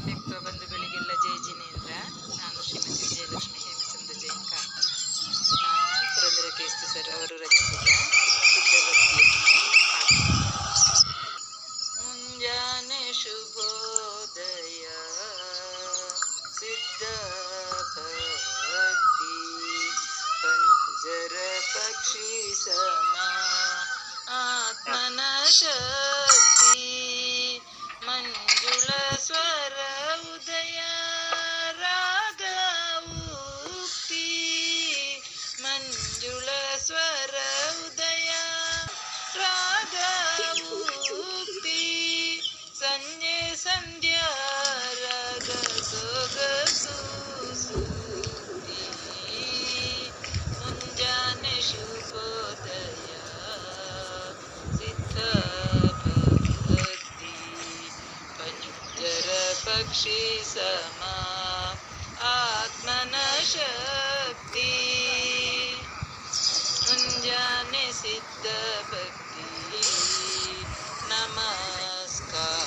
ವ್ಯಕ್ತ ಬಂಧುಗಳಿಗೆಲ್ಲ ಜಯ ಜಿನೇಂದ್ರ. ನಾನು ಶ್ರೀಮತಿ ವಿಜಯಲಕ್ಷ್ಮಿ ಹೇಮಚಂದ್ರ ಜೈನ್ ಕಾರ್. ನಾನು ಪುರಂದರ ಕೇಸ್ತಿ ಸರ್ ಅವರು ರಚಿಸಿದ ಶುದ್ಧಭಕ್ತಿಯನ್ನು ಮುಂಜಾನೆ ಶುಭೋದಯ ಸಿದ್ಧ ಭಕ್ತಿ ಪಂಜರ ಪಕ್ಷಿ ಸಮ ಆತ್ಮನ ಶಕ್ತಿ ಮಂಜುಳ ಸ್ವರ ಉದಯ ರಾಗ ಉಕ್ತಿ ಮಂಜುಳ ಸ್ವರ ಉದಯ ರಾಗ ಉಕ್ತಿ ಸಂಜೆ ಸಂಧ್ಯಾ ರಾಗ ಸೊಗಸು ಸುದ್ದಿ ಮುಂಜಾನೆ ಶುಭೋದಯ ಸಿದ್ಧ ಭಕ್ತಿ ಪಂಜರ ಪಕ್ಷಿ ಸಮ ಆತ್ಮನ ಶಕ್ತಿ ಮುಂಜಾನೆ ಸಿದ್ಧ ಭಕ್ತಿ ನಮಸ್ಕಾರ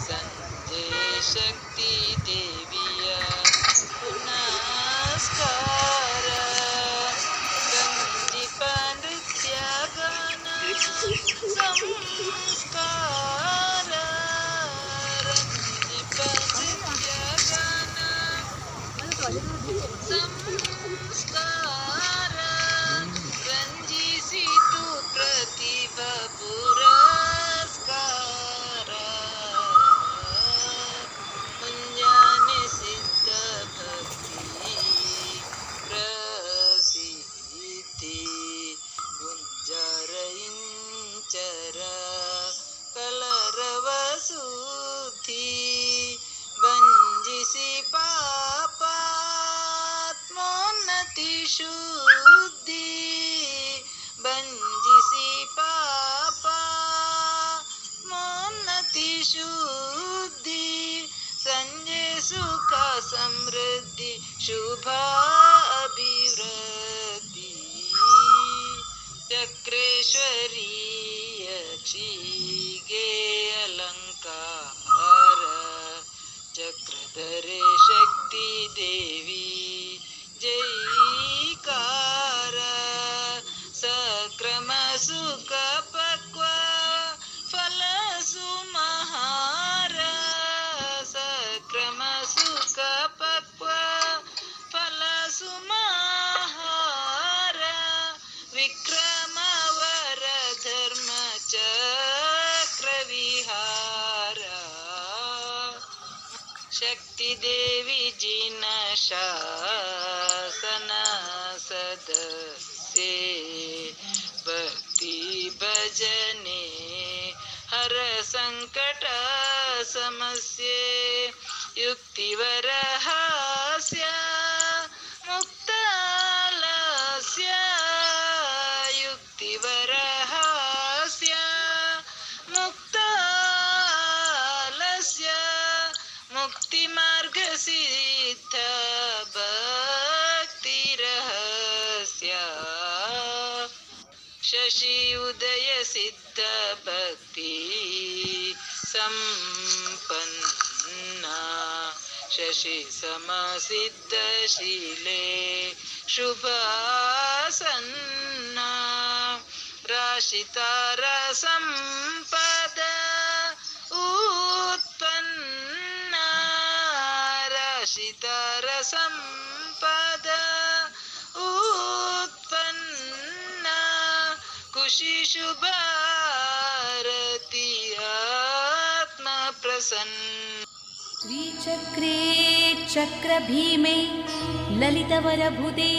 ಸಂಜೆ ಶಕ್ತಿ ದೇವಿಯ ನಮಸ್ಕಾರ ಸಂದೀಪ ನೃತ್ಯ ಗಾನ ಸಂಸ್ಕಾರ ರಂದೀಪ ನೃತ್ಯ ಗಾನ ಸಂಸ್ಕಾರ ರಂಜಿಸಿತು ಪ್ರತಿಭಾ ಪುರಸ್ಕಾರ ಮುಂಜಾನೆ ಸಿದ್ಧ ಭಕ್ತಿ ಪ್ರಸಿದ್ಧಿ ಗುಂಜರ ಇಂಚರ ಕಲರವ ಸುದ್ದಿ ಬಂಜಿಸಿ ಪಾಪಾತ್ಮೋನ್ನತಿ ಶುದ್ಧಿ ಬಂಜಿಸಿ ಪಾಪಾತ್ಮೋನ್ನತಿ ಶುದ್ಧಿ ಸಂಜೆ ಸುಖ ಸಮೃದ್ಧಿ ಶುಭ ಅಭಿವೃದ್ಧಿ ಚಕ್ರೇಶ್ವರೀಯ ಕ್ಷಿಗೆ ಅಲಂಕಾರ ಚಕ್ರಧರೆ ಶಕ್ತಿ ದೇವಿ ಜೈಕಾರ ಸಕ್ರಮ ಸುಖ ಪಕ್ವ ಫಲ ಸುಮಹಾರ ಸಕ್ರಮ ಸುಖ ಪಕ್ವ ಫಲ ಸುಮಹಾರ ವಿಕ್ರಮ ವರ ಧರ್ಮ ಚಕ್ರ ವಿಹಾರ ಶಕ್ತಿ ದೇವಿ ಜಿನ ಶಾಸನ ಸದಸ್ಯೆ ಭಕ್ತಿ ಭಜನೆ ಹರ ಸಂಕಟ ಸಮಸ್ಯೆ ಯುಕ್ತಿವರ ಹಾಸ್ಯ ಮುಕ್ತಾಲಸ್ಯ ಯುಕ್ತಿವರ ಹಾಸ್ಯ ಮುಕ್ತಾಲಸ್ಯ ಮುಕ್ತಿ ಮಾರ್ಗ ಸಿದ್ಧ ಭಕ್ತಿ ರಹಸ್ಯ ಶಶಿ ಉದಯ ಸಿದ್ಧ ಭಕ್ತಿ ಸಂಪನ್ನ ಶಶಿ ಸಮ ಸಿದ್ಧ ಶೀಲೆ ಶುಭಾಸನ್ನ ರಾಶಿತಾರ ಸಂಪದ ಉತ್ಪನ್ನ ರಾಶಿತಾರ ಸಂಪದ ಉತ್ಪನ್ನ ಖುಷಿ ಶುಭಾರತಿ ಆತ್ಮ ಪ್ರಸನ್ನ ಶ್ರೀಚಕ್ರೇ ಚಕ್ರಭೀಮೆ ಲಲಿತವರಭುತೆ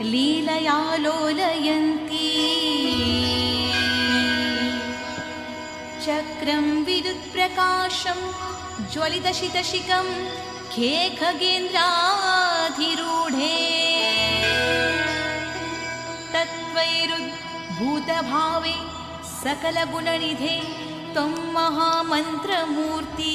ಲೀಲಯಾ ಲೋಲಯಂತಿ ಚಕ್ರಂ ವಿದ್ಯುತ್ಪ್ರಕಾಶಂ ಜ್ವಲಿತಶಿತಶಿಖಂ ಖೇ ಖಗೇಂದ್ರಾಧಿರೂಢೇ ತತ್ವೈರುದ್ಭೂತಭಾವೆ ಸಕಲಗುಣನಿಧೆ ತ್ವಂ ಮಹಾಮಂತ್ರಮೂರ್ತಿ